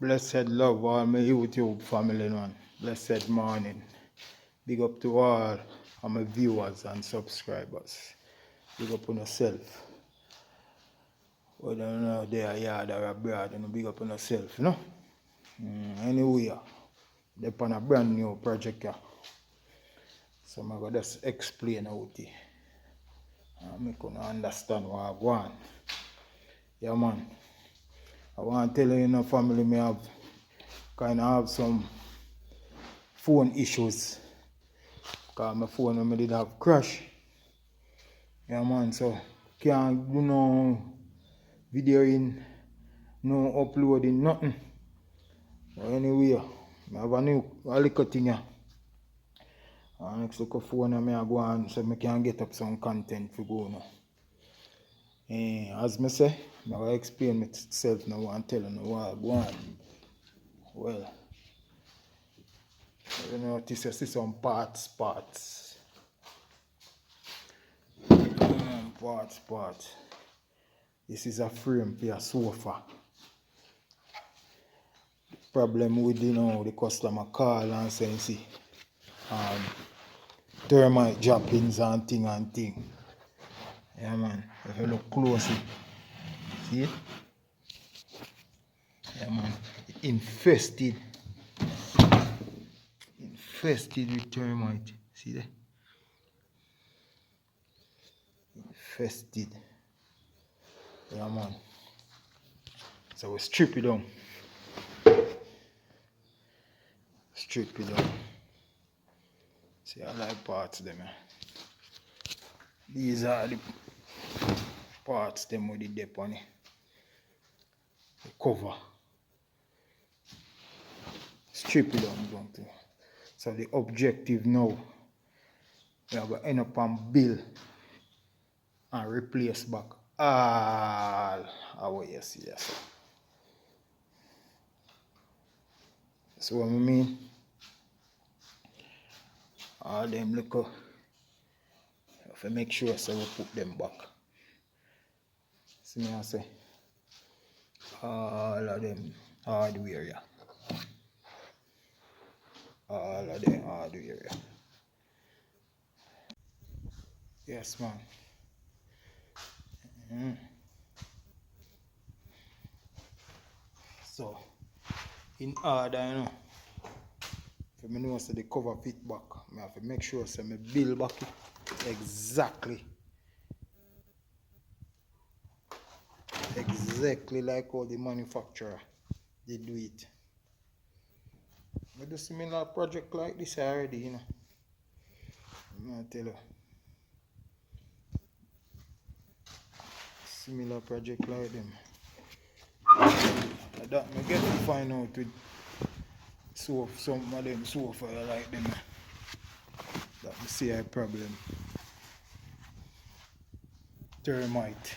Blessed love all my YouTube family, man. Blessed morning. Big up to all of my viewers and subscribers. Big up on yourself. Whether you know they are yard or abroad, you know, big up on yourself, you know. Anyway, they're on a brand new project here. So I'm going to just explain how it is. I can understand what I want. Yeah, man. I want to tell you, family, me have kind of have some phone issues. Because my phone when I did have crash. Yeah, man. So can't do no videoing, no uploading, nothing. But anyway, I have a little thing here. And next look phone I go on so I can get up some content for go now. As I say, I will explain myself now and tell you what I go on. Well, you notice you see some parts. Parts. This is a frame for a sofa. The problem with the customer call and saying see termite droppings and thing. Yeah, man. If you look closely, see it? Yeah, man. Infested with termite. See that? Infested. Yeah, man. So we strip it down. See, I like parts them. These are the parts them with the dip on it. The cover. Strip it down. So the objective now, we are going to end up on bill and replace back all our yes. So what I mean, all them look, if I make sure so we put them back. See me I say, all of them hardware, yeah. All of them hardware, yeah. Yes, man. So, in order, if I know so the cover fit back, I have to make sure so I build back it exactly like how the manufacturer they do it. I do similar project like this already, I'm gonna tell you. Similar project like them. That I get to find out with some of them sofa like them. That we see a problem. Termite.